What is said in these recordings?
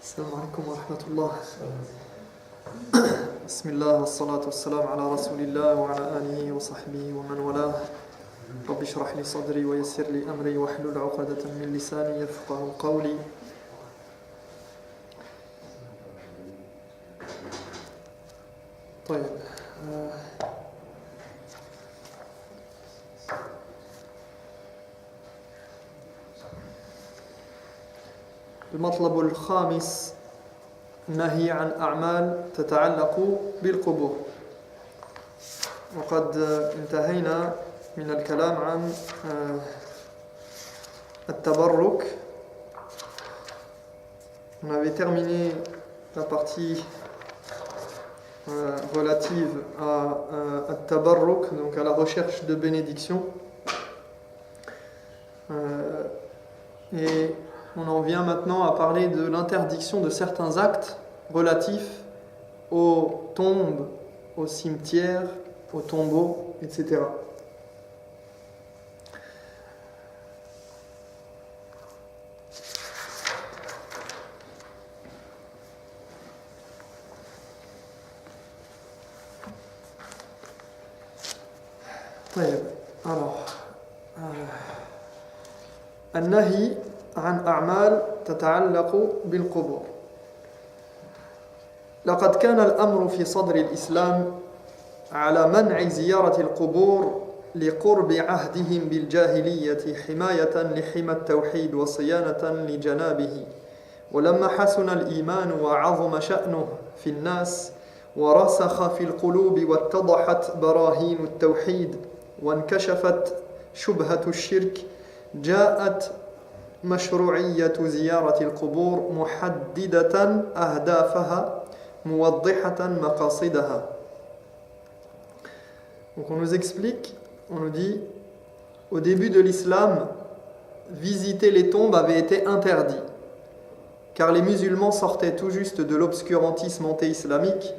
السلام عليكم ورحمة الله. بسم الله والصلاة والسلام على رسول الله وعلى آله وصحبه ومن والاه. رب اشرح لي صدري ويسر لي أمري واحلل عقدة من لساني يفقهوا قولي. طيب المطلب الخامس النهي عن أعمال تتعلق بالقبور. وقد انتهينا من الكلام عن التبرك. On avait terminé la partie relative à tabarruk, donc à la recherche de bénédiction. Et on en vient maintenant à parler de l'interdiction de certains actes relatifs aux tombes, aux cimetières, aux tombeaux, etc. Alors, النهي عن أعمال تتعلق بالقبور. لقد كان الأمر في صدر الإسلام على منع زيارة القبور لقرب عهدهم بالجاهلية حماية لحمى التوحيد وصيانة لجنابه. ولما حسن الإيمان وعظم شأنه في الناس ورسخ في القلوب واتضحت براهين التوحيد وانكشفت شبهة الشرك جاءت مشروعية زيارة القبور محددة أهدافها موضحة مقاصدها. Donc on nous explique, on nous dit, au début de l'islam, visiter les tombes avait été interdit, car les musulmans sortaient tout juste de l'obscurantisme anté-islamique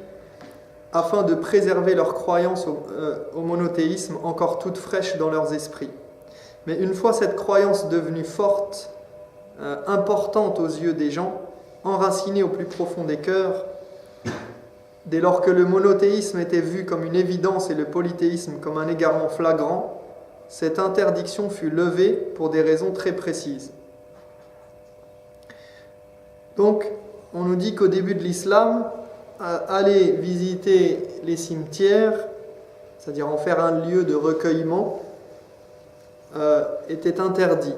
afin de préserver leur croyance au monothéisme encore toute fraîche dans leurs esprits. Mais une fois cette croyance devenue forte, importante aux yeux des gens, enracinée au plus profond des cœurs, dès lors que le monothéisme était vu comme une évidence et le polythéisme comme un égarement flagrant, cette interdiction fut levée pour des raisons très précises. Donc, on nous dit qu'au début de l'islam, aller visiter les cimetières, c'est-à-dire en faire un lieu de recueillement, était interdit.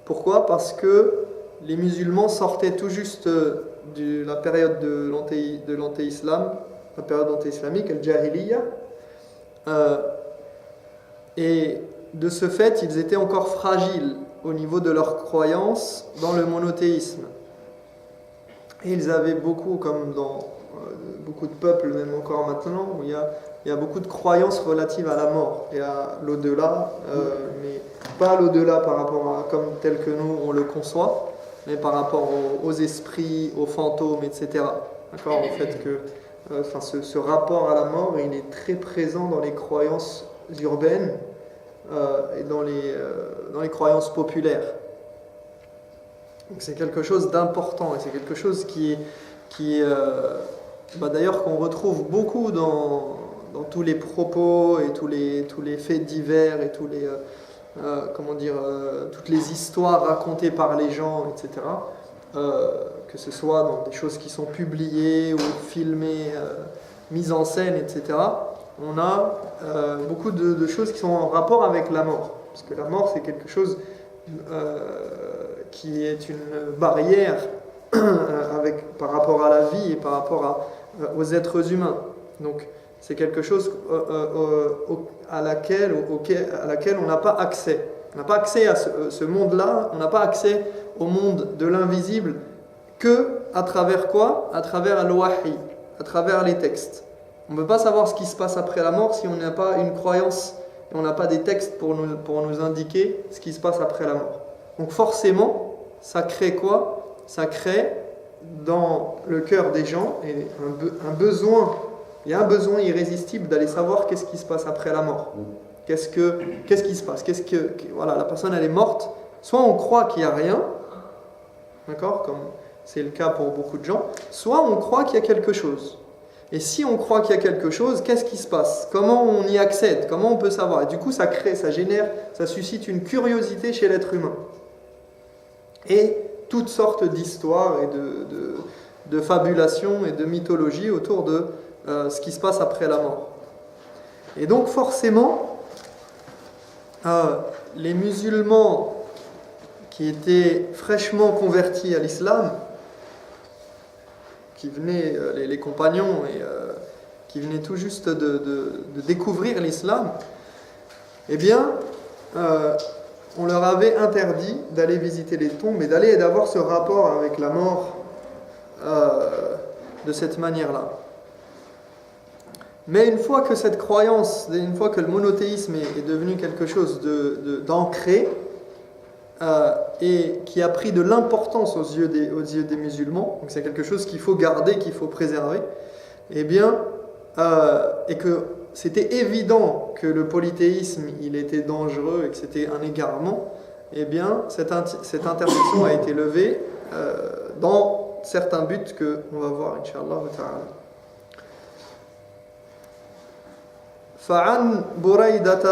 Pourquoi ? Parce que les musulmans sortaient tout juste de la période de l'anté-islam, la période anté-islamique, al-Jahiliya, et de ce fait, ils étaient encore fragiles au niveau de leur croyance dans le monothéisme. Et ils avaient beaucoup, comme dans beaucoup de peuples, même encore maintenant, où il y a beaucoup de croyances relatives à la mort et à l'au-delà, mais pas l'au-delà par rapport à comme tel que nous on le conçoit, mais par rapport aux esprits, aux fantômes, etc. D'accord ? En fait que ce rapport à la mort, il est très présent dans les croyances urbaines et dans les croyances populaires. Donc c'est quelque chose d'important et c'est quelque chose qui d'ailleurs qu'on retrouve beaucoup dans tous les propos et tous les faits divers et tous les toutes les histoires racontées par les gens, etc. Que ce soit dans des choses qui sont publiées ou filmées, mises en scène, etc. On a beaucoup de choses qui sont en rapport avec la mort. Parce que la mort, c'est quelque chose qui est une barrière par rapport à la vie et par rapport aux êtres humains. Donc, c'est quelque chose à laquelle on n'a pas accès. On n'a pas accès à ce monde-là, on n'a pas accès au monde de l'invisible que à travers quoi ? À travers al-wahi, à travers les textes. On ne peut pas savoir ce qui se passe après la mort si on n'a pas une croyance et on n'a pas des textes pour nous indiquer ce qui se passe après la mort. Donc forcément, ça crée quoi ? Ça crée dans le cœur des gens un besoin. Il y a un besoin irrésistible d'aller savoir qu'est-ce qui se passe après la mort. Qu'est-ce qui se passe ? Voilà, la personne elle est morte. Soit on croit qu'il n'y a rien, d'accord ? Comme c'est le cas pour beaucoup de gens, soit on croit qu'il y a quelque chose. Et si on croit qu'il y a quelque chose, qu'est-ce qui se passe? Comment on y accède? Comment on peut savoir? Et du coup, ça génère, ça suscite une curiosité chez l'être humain. Et toutes sortes d'histoires et de fabulations et de mythologies autour de ce qui se passe après la mort. Et donc forcément, les musulmans qui étaient fraîchement convertis à l'islam, qui venaient, les compagnons, et qui venaient tout juste de découvrir l'islam, eh bien, on leur avait interdit d'aller visiter les tombes et d'avoir ce rapport avec la mort de cette manière-là. Mais une fois que cette croyance, une fois que le monothéisme est devenu quelque chose d'ancré, et qui a pris de l'importance aux yeux des musulmans, donc c'est quelque chose qu'il faut garder, qu'il faut préserver, eh bien, et que c'était évident que le polythéisme il était dangereux et que c'était un égarement, eh bien, cette interdiction a été levée dans certains buts que on va voir, Inch'Allah ta'ala. فعن بريدة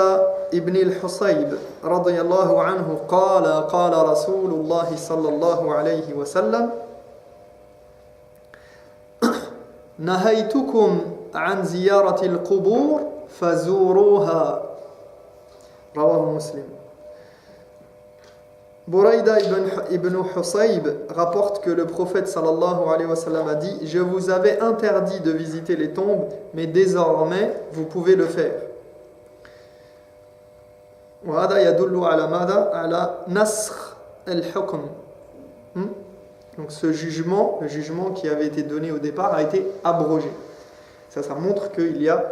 ابن الحصيب رضي الله عنه قال قال رسول الله صلى الله عليه وسلم نهيتكم عن زيارة القبور فزوروها رواه مسلم. Buraïda ibn Husayb rapporte que le prophète sallallahu alayhi wa sallam a dit: je vous avais interdit de visiter les tombes, mais désormais vous pouvez le faire. وهذا يدل على ماذا؟ على نسخ الحكم. Donc ce jugement, le jugement qui avait été donné au départ, a été abrogé. Ça montre qu'il y a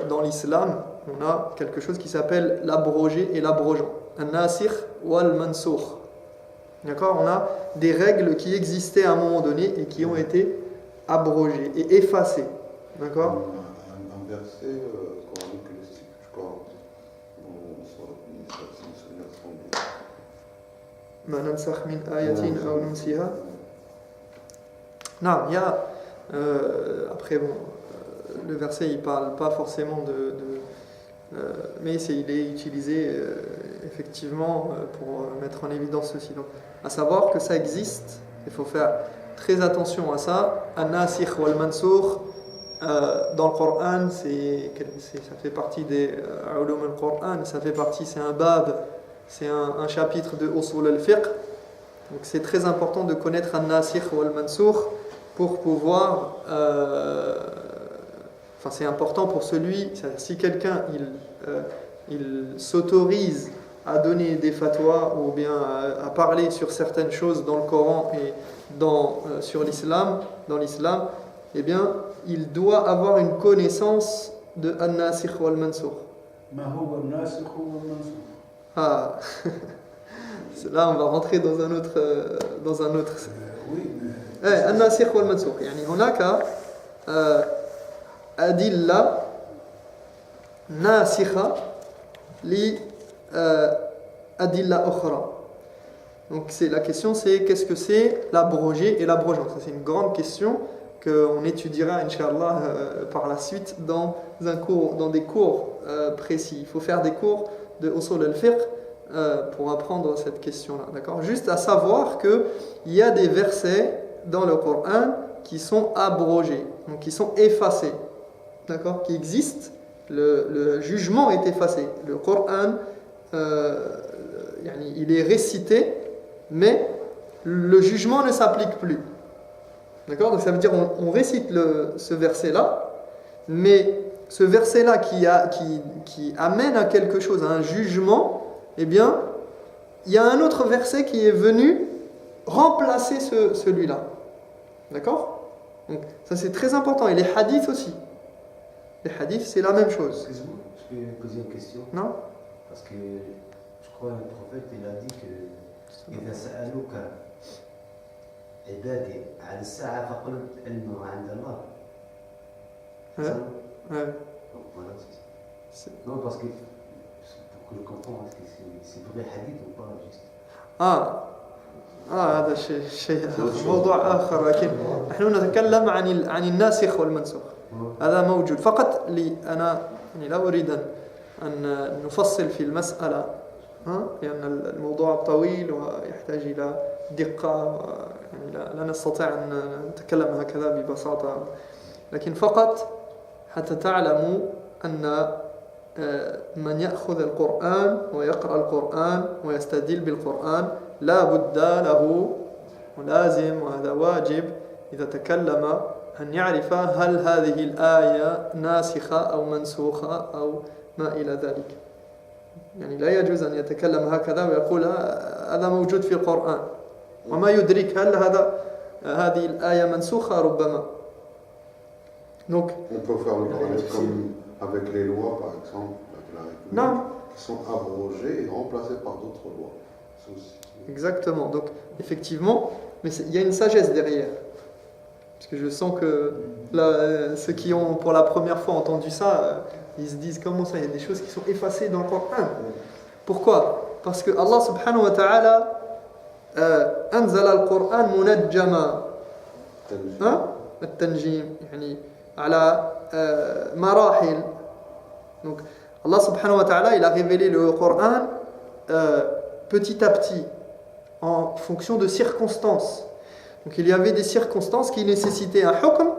dans l'islam, on a quelque chose qui s'appelle l'abrogé et l'abrogeant. An-nasikh wal-mansoukh. D'accord? On a des règles qui existaient à un moment donné et qui ont été abrogées et effacées. D'accord? Un verset coranique classique, je crois. Ma nansakh min ayatin aw nunsiha. Non, il y a après bon, le verset il parle pas forcément mais il est utilisé effectivement pour mettre en évidence ceci. Donc, à savoir que ça existe, il faut faire très attention à ça. An-nasikh wal-mansoukh dans le Coran, ça fait partie des ulum al-Qur'an, ça fait partie, c'est un bab, c'est un chapitre de usul al-fiqh. Donc c'est très important de connaître an-nasikh wal-mansoukh pour pouvoir c'est important pour celui, si quelqu'un il s'autorise à donner des fatwas ou bien à parler sur certaines choses dans le Coran et sur l'islam, dans l'islam, eh bien, il doit avoir une connaissance de an-nasikh wal-mansoukh. Ma huwa an-nasikh wal-mansoukh. Ah, là on va rentrer dans un autre. Oui, mais. An-nasikh wal-mansoukh. Yani, هناك أدلة ناسخة لأدلة أخرى. Donc la question c'est qu'est-ce que c'est l'abrogé et l'abrogeant. Ça c'est une grande question qu'on étudiera Inch'Allah par la suite dans des cours précis. Il faut faire des cours de usul al-fiqh pour apprendre cette question-là. D'accord? Juste à savoir qu'il y a des versets dans le Coran qui sont abrogés, donc qui sont effacés. D'accord, qui existe, le jugement est effacé. Le Coran, il est récité, mais le jugement ne s'applique plus. D'accord, donc ça veut dire on récite ce verset-là, mais ce verset-là qui amène à quelque chose, à un jugement, eh bien, il y a un autre verset qui est venu remplacer celui-là. D'accord? Donc ça c'est très important. Et les hadiths aussi. Les hadiths, c'est la même chose. Excuse-moi, je peux poser une question? Non? Parce que je crois que le prophète il a dit que إذا سألوك عبادي عن الساعة فقل علمها عند الله. Ouais. Donc voilà, c'est ça. Non, parce que pour que je comprenne, est-ce que c'est vrai hadith ou pas juste? Ah, هذا شيء موضوع آخر لكن نحن نتكلم عن الناسخ والمنسوخ هذا موجود فقط أنا يعني لا أريد أن نفصل في المسألة لأن الموضوع طويل ويحتاج إلى دقة يعني لا نستطيع أن نتكلم هكذا ببساطة لكن فقط حتى تعلموا أن من يأخذ القرآن ويقرأ القرآن ويستدل بالقرآن لا بد له ولازم وهذا واجب إذا تكلم أن يعرف هل هذه الآية ناسخة أو منسوخة أو ما إلى ذلك يعني لا يجوز أن يتكلم هكذا ويقول هذا موجود في القرآن وما يدرك هل هذه الآية منسوخة ربما Donc, on peut faire le parallèle comme avec les lois par exemple de la République qui sont abrogées et remplacées par d'autres lois. Exactement, donc effectivement, mais il y a une sagesse derrière. Parce que je sens que là, ceux qui ont pour la première fois entendu ça, ils se disent comment ça, il y a des choses qui sont effacées dans le Coran. Pourquoi? Parce que Allah subhanahu wa ta'ala أنزل القرآن منجما التنجيم يعني على مراحل. Donc Allah subhanahu wa ta'ala il a révélé le Coran petit à petit en fonction de circonstances. Donc il y avait des circonstances qui nécessitaient un hukm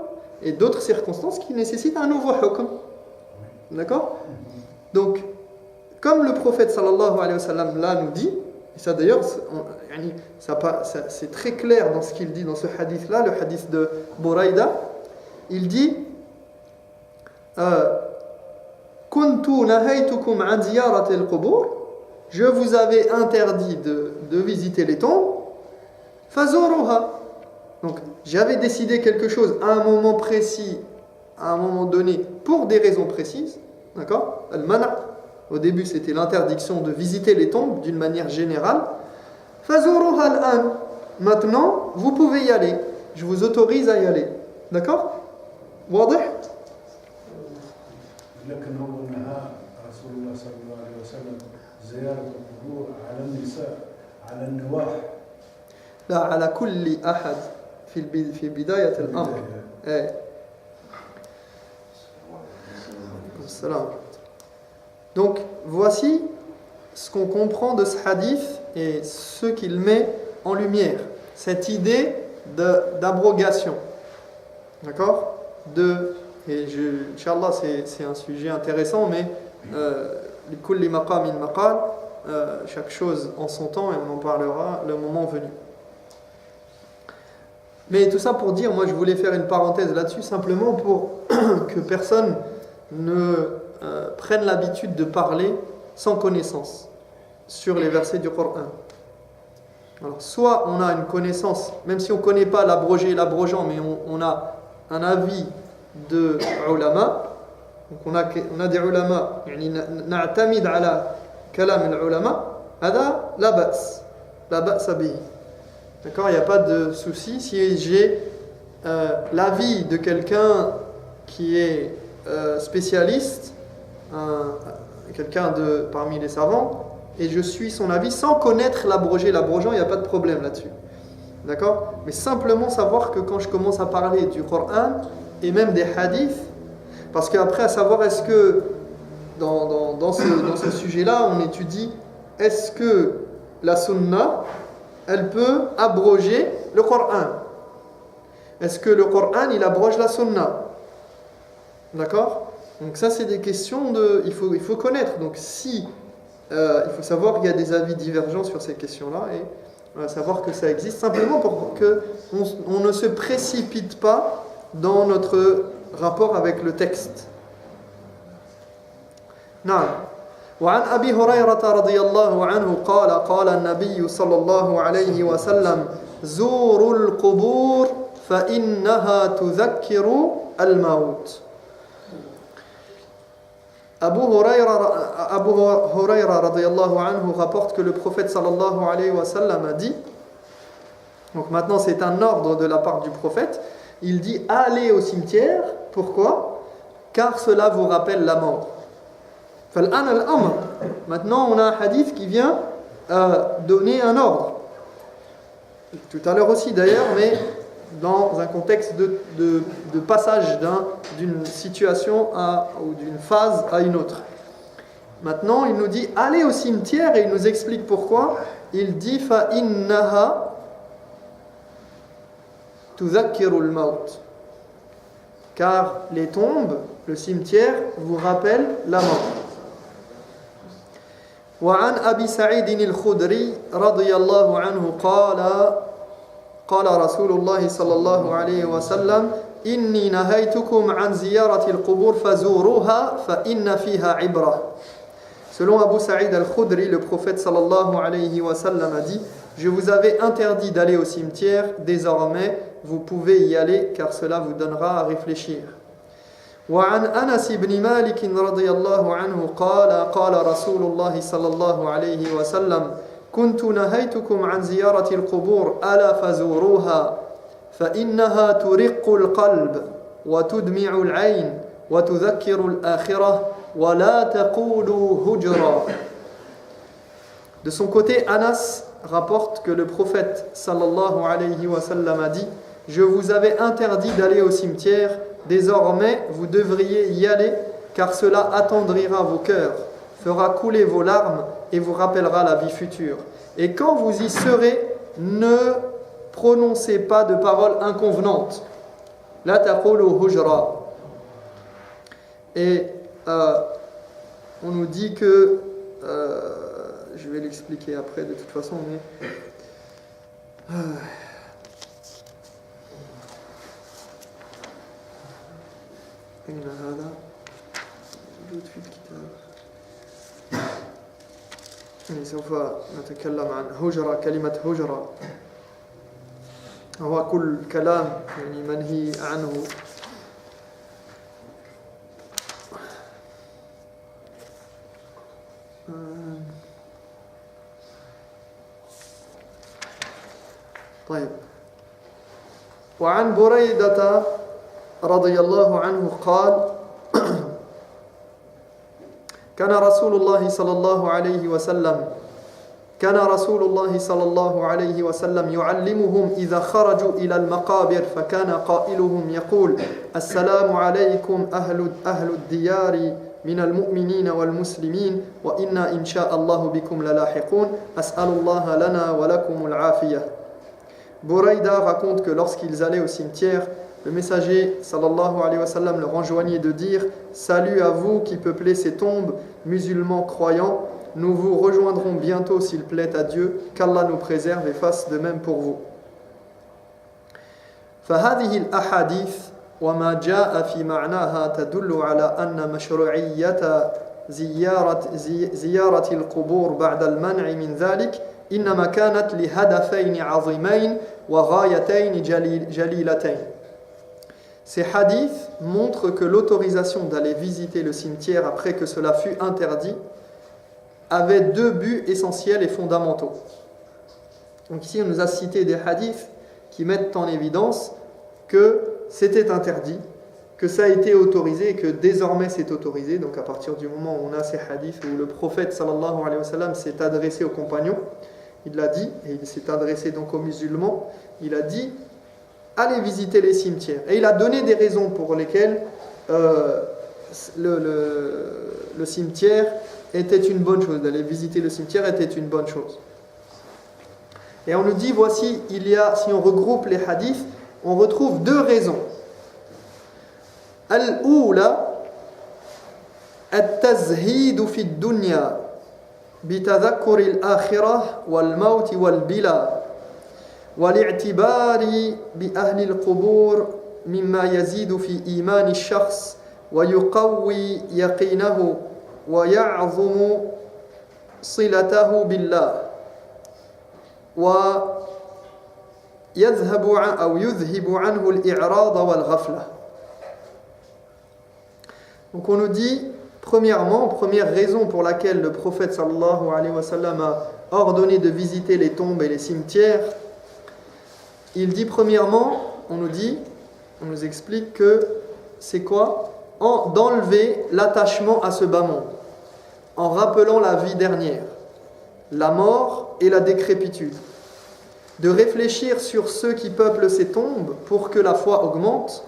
et d'autres circonstances qui nécessitent un nouveau hukm. D'accord? Donc comme le prophète sallallahu alayhi wa sallam là nous dit, et ça d'ailleurs c'est très clair dans ce qu'il dit dans ce hadith là, le hadith de Buraïda, il dit Kuntu nahaytukum an ziyarati al-qubur, je vous avais interdit de visiter les tombes, fazuruha. Donc j'avais décidé quelque chose à un moment précis, à un moment donné, pour des raisons précises, d'accord? Al-mana', au début c'était l'interdiction de visiter les tombes d'une manière générale. Fazuruha al-an, maintenant vous pouvez y aller, je vous autorise à y aller, d'accord? واضح؟ لكن هو نهى رسول الله صلى الله عليه وسلم زيارة القبور على النساء على النواح لا على كل أحد في بداية الأمر. Donc voici ce qu'on comprend de ce hadith et ce qu'il met en lumière, cette idée d'abrogation, d'accord? Et Inch'Allah c'est un sujet intéressant, mais likulli maqamin maqal, chaque chose en son temps et on en parlera le moment venu. Mais tout ça pour dire, moi je voulais faire une parenthèse là-dessus simplement pour que personne ne prenne l'habitude de parler sans connaissance sur les versets du Coran. Alors soit on a une connaissance, même si on ne connaît pas l'abrogé et l'abrogeant, mais on a un avis de ulama, donc on a des ulama, يعني نعتمد على كلام العلماء, هذا لا بأس به. D'accord, il n'y a pas de souci si j'ai l'avis de quelqu'un qui est spécialiste, quelqu'un parmi les savants, et je suis son avis sans connaître l'abrogé et l'abrogeant, il n'y a pas de problème là-dessus. D'accord? Mais simplement savoir que quand je commence à parler du Coran et même des hadiths, parce qu'après à savoir est-ce que dans ce sujet-là on étudie est-ce que la sunna elle peut abroger le Coran, est-ce que le Coran il abroge la sunna, d'accord? Donc ça c'est des questions il faut connaître, donc il faut savoir qu'il y a des avis divergents sur ces questions-là et savoir que ça existe simplement pour que on ne se précipite pas dans notre rapport avec le texte. نعم. وعن أبي هريرة رضي الله عنه قال قال النبي صلى الله عليه وسلم زوروا القبور فإنها تذكر الموت. Abu Hurayra radiyallahu anhu rapporte que le prophète sallallahu alayhi wa sallam a dit, donc maintenant c'est un ordre de la part du prophète, il dit allez au cimetière, pourquoi? Car cela vous rappelle la mort. Maintenant on a un hadith qui vient donner un ordre. tout à l'heure aussi d'ailleurs, mais dans un contexte de passage d'une situation ou d'une phase à une autre. Maintenant, il nous dit allez au cimetière et il nous explique pourquoi. Il dit فَإِنَّهَا تُذَكِّرُ الْمَوْتِ, car les tombes, le cimetière, vous rappellent la mort. وعن أبي سعيد الخدري رضي الله عنه قال رسول الله صلى الله عليه وسلم إني نهيتكم عن زيارة القبور فزوروها فإن فيها عبرة. Selon Abu Sa'id al-Khudri, le prophète sallallahu alayhi wa sallam a dit: je vous avais interdit d'aller au cimetière, désormais vous pouvez y aller car cela vous donnera à réfléchir. وعن أنس بن مالك رضي الله عنه قال رسول الله صلى الله عليه وسلم كنت نهيتكم عن زيارة القبور ألا فزوروها فإنها ترق القلب وتدمع العين وتذكر الآخرة ولا تقولوا هجرا. De son côté, Anas rapporte que le prophète sallallahu alayhi wa sallam a dit: je vous avais interdit d'aller au cimetière, désormais vous devriez y aller car cela attendrira vos cœurs, fera couler vos larmes et vous rappellera la vie future. Et quand vous y serez, ne prononcez pas de paroles inconvenantes. La taqulu hujra. Et on nous dit que je vais l'expliquer après de toute façon, mais أين هذا؟ موجود في الكتاب. سوف نتكلم عن هجرة. كلمة هجرة هو كل كلام يعني منهي عنه. طيب. وعن بريدة رضي الله عنه قال كان رسول الله صلى الله عليه وسلم يعلمهم إذا خرجوا إلى المقابر فكان قائلهم يقول السلام عليكم أهل الديار من المؤمنين والمسلمين وإنا إن شاء الله بكم للاحقون أسأل الله لنا ولكم العافية. Bouraïda raconte que lorsqu'ils allaient au cimetière, le messager sallallahu alayhi wa sallam leur enjoignait de dire: salut à vous qui peuplez ces tombes, musulmans croyants, nous vous rejoindrons bientôt s'il plaît à Dieu, qu'Allah nous préserve et fasse de même pour vous. فهذه الأحاديث وما جاء في معناها تدل على أن مشروعية زيارة القبور بعد المنع من ذلك إنما كانت لهدفين عظيمين وغايتين جليلتين. Ces hadiths montrent que l'autorisation d'aller visiter le cimetière après que cela fut interdit avait deux buts essentiels et fondamentaux. Donc ici on nous a cité des hadiths qui mettent en évidence que c'était interdit, que ça a été autorisé et que désormais c'est autorisé. Donc à partir du moment où on a ces hadiths où le prophète sallallahu alayhi wa sallam s'est adressé aux compagnons, il l'a dit, et il s'est adressé donc aux musulmans, il a dit: allez visiter les cimetières. Et il a donné des raisons pour lesquelles le cimetière était une bonne chose, d'aller visiter le cimetière était une bonne chose. Et on nous dit, voici, si on regroupe les hadiths, on retrouve deux raisons. Al-oula, at-tazhid fi ad-dunya بتذكر الآخرة والموت والبلا والاعتبار بأهل القبور مما يزيد في إيمان الشخص ويقوي يقينه ويعظم صلته بالله ويذهب عنه الإعراض والغفلة. Donc on nous dit, premièrement, première raison pour laquelle le prophète sallallahu alayhi wa sallam a ordonné de visiter les tombes et les cimetières, il dit premièrement, on nous explique que c'est quoi? D'enlever l'attachement à ce bas monde, en rappelant la vie dernière, la mort et la décrépitude. de réfléchir sur ceux qui peuplent ces tombes pour que la foi augmente,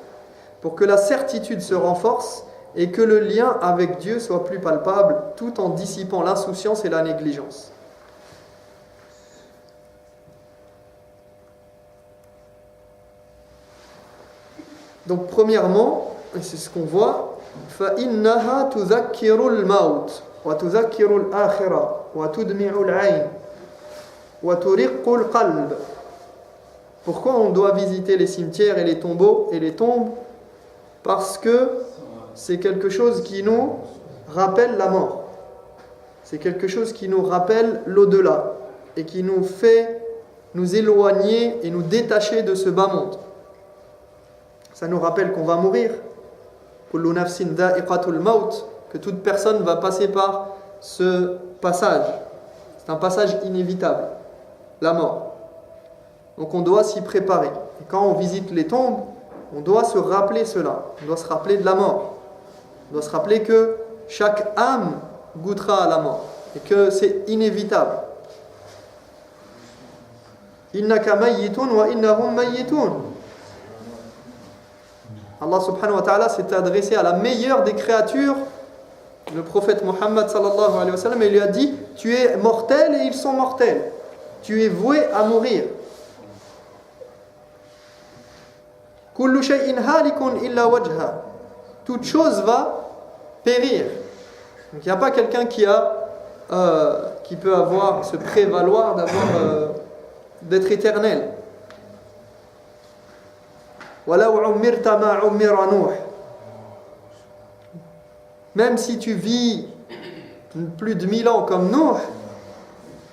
pour que la certitude se renforce et que le lien avec Dieu soit plus palpable, tout en dissipant l'insouciance et la négligence. Donc premièrement, et c'est ce qu'on voit, فَإِنَّهَا تُذَكِّرُ الْمَوْتِ وَتُذَكِّرُ الْآخِرَةِ وَتُدْمِعُ الْعَيْنِ وَتُرِقُّ الْقَلْبِ. Pourquoi on doit visiter les cimetières et les tombeaux et les tombes? Parce que c'est quelque chose qui nous rappelle la mort. C'est quelque chose qui nous rappelle l'au-delà et qui nous fait nous éloigner et nous détacher de ce bas monde. Ça nous rappelle qu'on va mourir. Kullu nafsin dha'iqatul maut, que toute personne va passer par ce passage. C'est un passage inévitable, la mort. Donc on doit s'y préparer. Et quand on visite les tombes, on doit se rappeler cela. On doit se rappeler de la mort. On doit se rappeler que chaque âme goûtera à la mort et que c'est inévitable. Innaka mayyitun wa innahum mayyitun. Allah subhanahu wa ta'ala s'est adressé à la meilleure des créatures, le prophète Mohammed sallallahu alayhi wa sallam, et il lui a dit: tu es mortel et ils sont mortels. Tu es voué à mourir. Kullu shay'in halikun illa wajha. Toute chose va périr. Donc il n'y a pas quelqu'un qui peut avoir, se prévaloir d'être éternel. Même si tu vis plus de 1000 ans comme Nuh,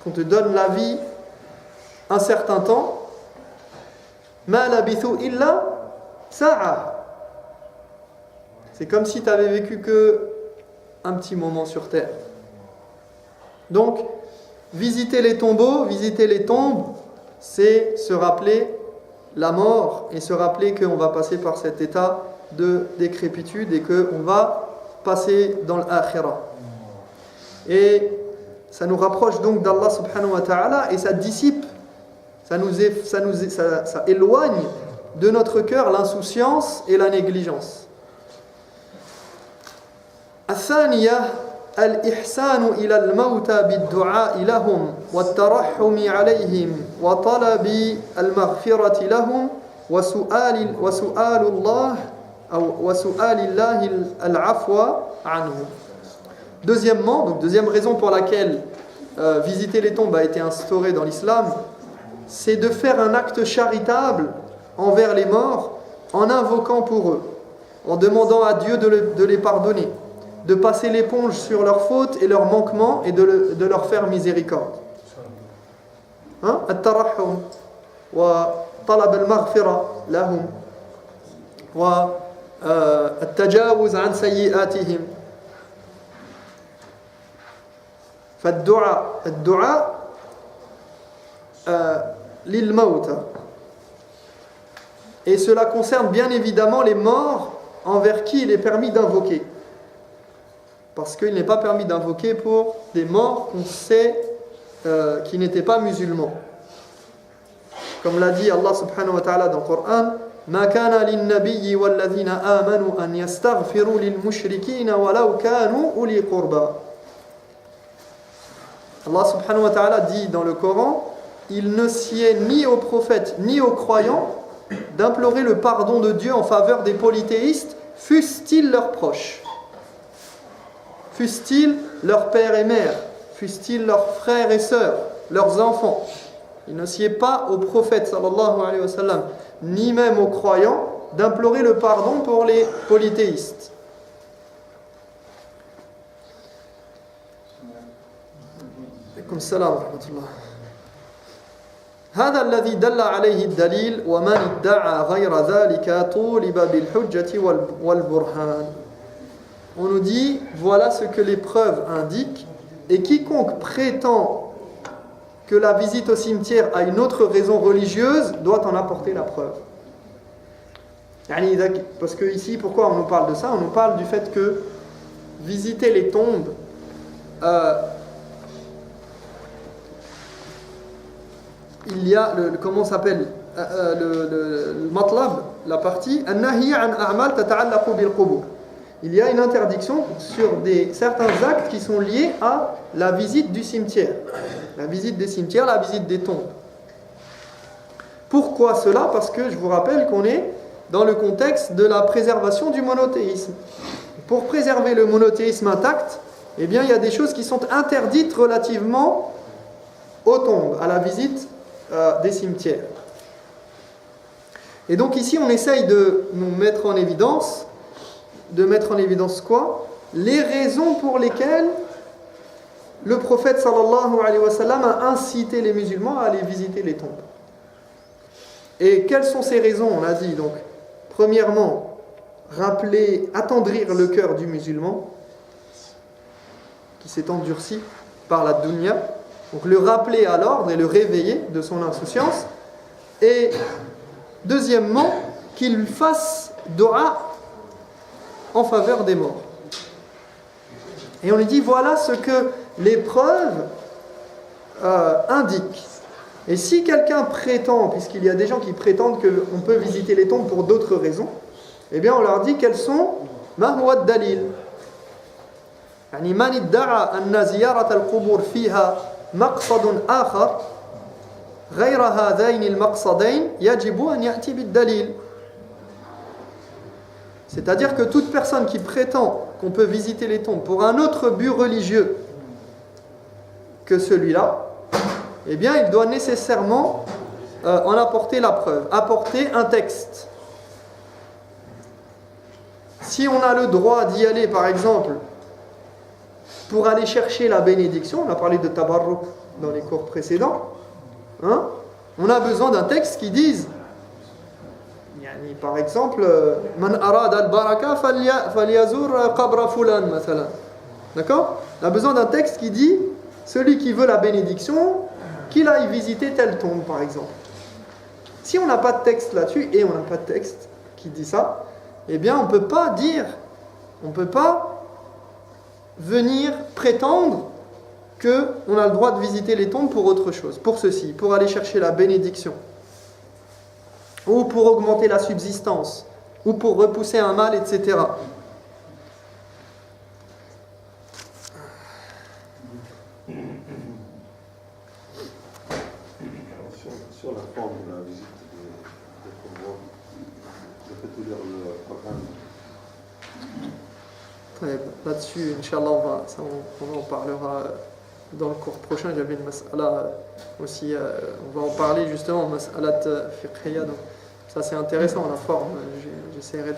qu'on te donne la vie un certain temps, ma labithu illa sa'a. C'est comme si tu avais vécu que un petit moment sur terre. Donc, visiter les tombeaux, visiter les tombes, c'est se rappeler la mort et se rappeler qu'on va passer par cet état de décrépitude et qu'on va passer dans l'akhirah. Et ça nous rapproche donc d'Allah subhanahu wa ta'ala et ça dissipe, ça éloigne de notre cœur l'insouciance et la négligence. الثانية الإحسان إلى الموتى بالدعاء لهم والترحم عليهم وطلب المغفرة لهم وسؤال الله العفو عنهم. Deuxièmement, donc deuxième raison pour laquelle visiter les tombes a été instauré dans l'islam, c'est de faire un acte charitable envers les morts en invoquant pour eux, en demandant à Dieu de les pardonner, de passer l'éponge sur leurs fautes et leurs manquements et de leur faire miséricorde. الترحم وطلب المغفرة لهم والتجاوز عن سيئاتهم. فالدعاء للموتى. Et cela concerne bien évidemment les morts envers qui il est permis d'invoquer. Parce qu'il n'est pas permis d'invoquer pour des morts qu'on sait qui n'étaient pas musulmans. Comme l'a dit Allah subhanahu wa ta'ala dans le Coran: ما كان للنبي والذين آمنوا أن يستغفروا للمشركين ولو كانوا أولي قربى. Allah subhanahu wa ta'ala dit dans le Coran: il ne sied ni aux prophètes ni aux croyants d'implorer le pardon de Dieu en faveur des polythéistes, fussent-ils leurs proches, fussent-ils leurs pères et mères, fussent-ils leurs frères et sœurs, leurs enfants. Il ne sied pas aux prophètes sallallahu alayhi wa sallam, ni même aux croyants, d'implorer le pardon pour les polythéistes. Alaykoum salam wa rahmatullah. هذا الذي دل عليه الدليل ومن ادعى غير ذلك طولب بالحجة والبرهان. On nous dit, voilà ce que les preuves indiquent, et quiconque prétend que la visite au cimetière a une autre raison religieuse doit en apporter la preuve. Parce que ici, pourquoi on nous parle de ça? On nous parle du fait que visiter les tombes il y a comment s'appelle le matlab, la partie an-nahy an a'mal tata'allaqu bil qubur. Il y a une interdiction sur certains actes qui sont liés à la visite du cimetière. La visite des cimetières, la visite des tombes. Pourquoi cela? Parce que je vous rappelle qu'on est dans le contexte de la préservation du monothéisme. Pour préserver le monothéisme intact, eh bien, il y a des choses qui sont interdites relativement aux tombes, à la visite des cimetières. Et donc ici, on essaye de nous mettre en évidence, quoi? Les raisons pour lesquelles le prophète sallallahu alayhi wa sallam a incité les musulmans à aller visiter les tombes. Et quelles sont ces raisons? On a dit donc, premièrement, attendrir le cœur du musulman qui s'est endurci par la dunya, donc le rappeler à l'ordre et le réveiller de son insouciance. Et deuxièmement, qu'il fasse dua en faveur des morts. Et on lui dit, voilà ce que les preuves indiquent. Et si quelqu'un prétend, puisqu'il y a des gens qui prétendent qu'on peut visiter les tombes pour d'autres raisons, eh bien on leur dit quels sont ma huwa ad-dalil. يعني من ادعى أن زيارة القبور فيها مقصد آخر غير هذين المقصدين يجب أن يأتي بالدليل. C'est-à-dire que toute personne qui prétend qu'on peut visiter les tombes pour un autre but religieux que celui-là, eh bien il doit nécessairement en apporter la preuve, apporter un texte. Si on a le droit d'y aller, par exemple, pour aller chercher la bénédiction, on a parlé de tabarruk dans les cours précédents, hein, on a besoin d'un texte qui dise, par exemple, man arad al-baraka falyazur qabra fulan, mathalan. D'accord? On a besoin d'un texte qui dit, celui qui veut la bénédiction, qu'il aille visiter telle tombe, par exemple. Si on n'a pas de texte là-dessus, et on n'a pas de texte qui dit ça, eh bien on ne peut pas venir prétendre qu'on a le droit de visiter les tombes pour autre chose, pour ceci, pour aller chercher la bénédiction, ou pour augmenter la subsistance, ou pour repousser un mal, etc. Sur la forme de la visite des convois, je peux te lire le programme. Là-dessus, Inch'Allah, on en parlera dans le cours prochain. J'avais une mas'ala aussi, on va en parler justement, mas'alat fiqhiyya. Donc ça c'est intéressant, la forme, j'essaierai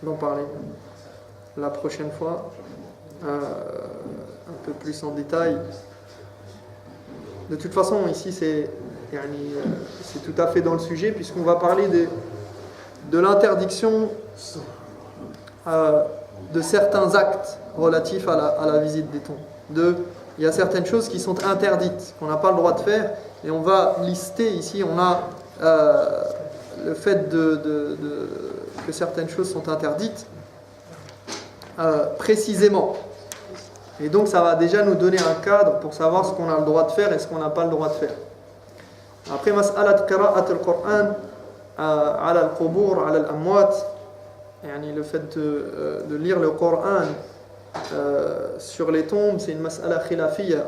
d'en parler la prochaine fois, un peu plus en détail. De toute façon, ici c'est tout à fait dans le sujet, puisqu'on va parler de l'interdiction de certains actes relatifs à la visite des tombes. Il y a certaines choses qui sont interdites, qu'on n'a pas le droit de faire, et on va lister ici, on a le fait que certaines choses sont interdites précisément. Et donc ça va déjà nous donner un cadre pour savoir ce qu'on a le droit de faire et ce qu'on n'a pas le droit de faire. Après, mas'alat qira'at al-Qur'an ala al-qubur, ala al-amwat, le fait de lire le Coran sur les tombes, c'est une mas'ala khilafiyya.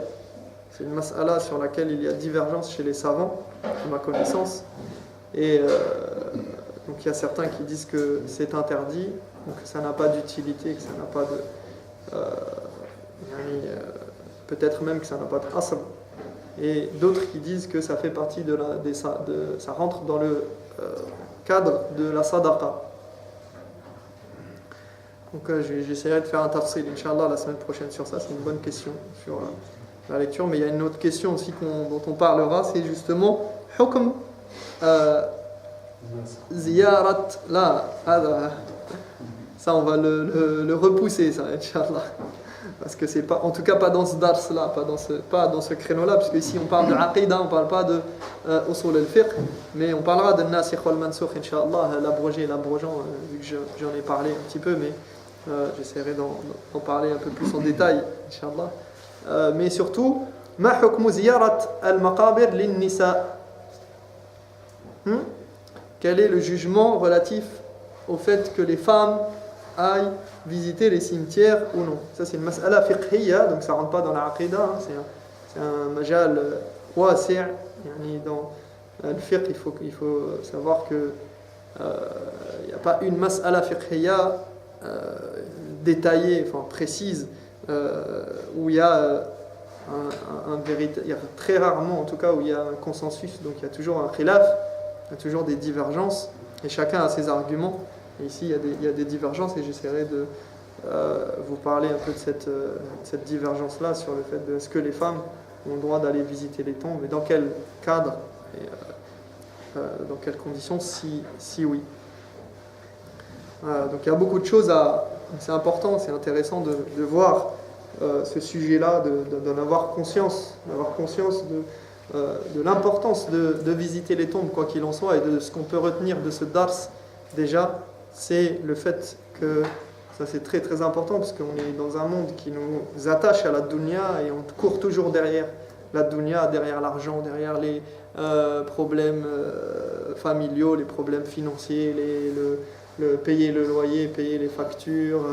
C'est une mas'ala sur laquelle il y a divergence chez les savants, à ma connaissance. Et donc il y a certains qui disent que c'est interdit, donc que ça n'a pas d'utilité, que ça n'a pas de... peut-être même que ça n'a pas de asl. Et d'autres qui disent que ça fait partie ça rentre dans le cadre de la sadaqa. Donc j'essaierai de faire un tafsil, Inch'Allah, la semaine prochaine sur ça. C'est une bonne question sur la lecture. Mais il y a une autre question aussi dont on parlera, c'est justement hukm ziyarat. Là, ça on va le repousser, ça, Inch'Allah. Parce que c'est pas, en tout cas pas dans ce dars-là, pas dans ce créneau-là, parce qu'ici on parle de aqidah, on parle pas de usul al-fiqh, mais on parlera de nasikh wal mansukh, Inch'Allah, l'abrogé et l'abrogeant, vu que j'en ai parlé un petit peu, mais j'essaierai d'en parler un peu plus en détail, Inch'Allah. Mais surtout, ma hukmu ziyarat al-maqabir lin-nisa. Quel est le jugement relatif au fait que les femmes aillent visiter les cimetières ou non? Ça c'est une mas'ala fiqhiyya, donc ça rentre pas dans la aqida, hein, c'est un majal wasi', yani dans le fiqh il faut savoir que il n'y a pas une mas'ala fiqhiyya détaillée, enfin précise, où il y a il y a très rarement en tout cas où il y a un consensus, donc il y a toujours un khilaf, il y a toujours des divergences et chacun a ses arguments. Et ici il y a des divergences et j'essaierai de vous parler un peu de cette divergence là sur le fait de est-ce que les femmes ont le droit d'aller visiter les tombes et dans quel cadre et dans quelles conditions si oui. Donc il y a beaucoup de choses c'est important, c'est intéressant de voir ce sujet-là, d'en avoir conscience de l'importance de visiter les tombes, quoi qu'il en soit, et de ce qu'on peut retenir de ce dars, déjà, c'est le fait que, ça c'est très très important, parce qu'on est dans un monde qui nous attache à la dunya, et on court toujours derrière la dunya, derrière l'argent, derrière les problèmes familiaux, les problèmes financiers, payer le loyer, payer les factures,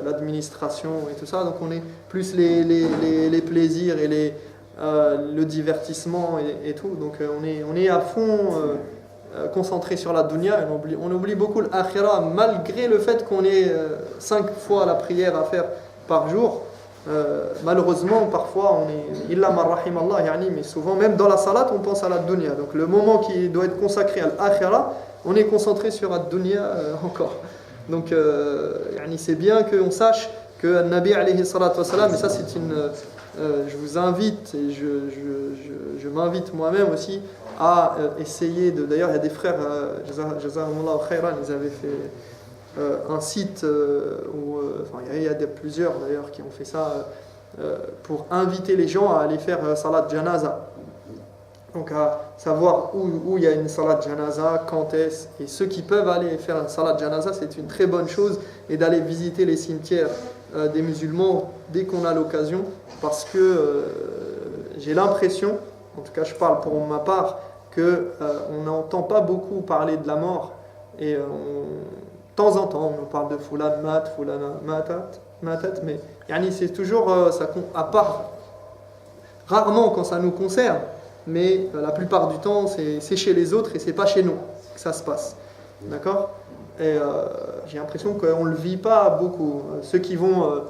l'administration et tout ça. Donc on est plus les plaisirs et le divertissement et tout. Donc on est à fond concentré sur la dunya et on oublie beaucoup l'akhira, malgré le fait qu'on ait 5 fois la prière à faire par jour. Malheureusement parfois on est illa man rahim Allah, yani, mais souvent même dans la salat on pense à la dunya. Donc le moment qui doit être consacré à l'akhira, on est concentré sur la dunya encore. Donc yani, c'est bien qu'on sache que Nabi alayhi salatu wassalam, et ça c'est je vous invite et je m'invite moi-même aussi à essayer d'ailleurs il y a des frères Jazahumullah khairan, ils avaient fait un site où il y a plusieurs d'ailleurs qui ont fait ça pour inviter les gens à aller faire salat janaza. Donc à savoir où il y a une salat janaza, quand est-ce, et ceux qui peuvent aller faire un salat janaza, c'est une très bonne chose, et d'aller visiter les cimetières des musulmans dès qu'on a l'occasion, parce que j'ai l'impression, en tout cas je parle pour ma part, que on n'entend pas beaucoup parler de la mort, et de temps en temps on nous parle de fulan mat, fulana matat, mais yani, c'est toujours ça, à part rarement quand ça nous concerne, mais la plupart du temps c'est chez les autres et c'est pas chez nous que ça se passe, d'accord? Et j'ai l'impression qu'on le vit pas beaucoup. Ceux qui vont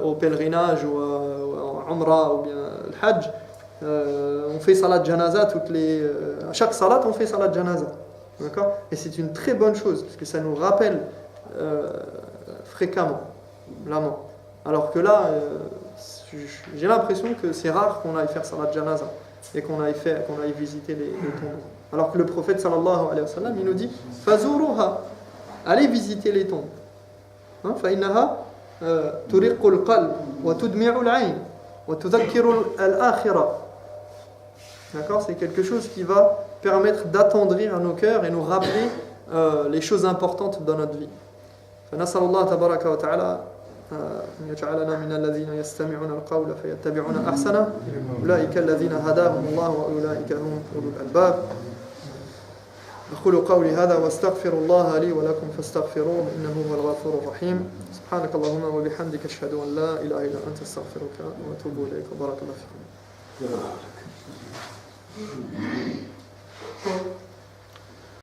au pèlerinage ou en umrah ou bien le hajj, on fait salat janaza à chaque salat on fait salat janaza, d'accord? Et c'est une très bonne chose parce que ça nous rappelle fréquemment la mort. Alors que là j'ai l'impression que c'est rare qu'on aille faire salat janaza et qu'on aille visiter les tombes. Alors que le prophète sallallahu alayhi wa sallam, il nous dit fazuruha, allez visiter les tombes. فإنها ترق القلب وتدمع العين وتذكر الآخرة. D'accord, c'est quelque chose qui va permettre d'attendrir à nos cœurs et nous rappeler les choses importantes dans notre vie. فنسأل الله تبارك وتعالى أن يجعلنا من الذين يستمعون القول فيتبعون أحسنه أولئك الذين هداهم الله وأولئك هم أولو الألباب. أقول قولي هذا واستغفر الله لي ولكم فاستغفروه إنه هو الغفور الرحيم. سبحانك اللهم وبحمدك أشهد أن لا إله إلا أنت أستغفرك وأتوب إليك. بارك الله فيكم.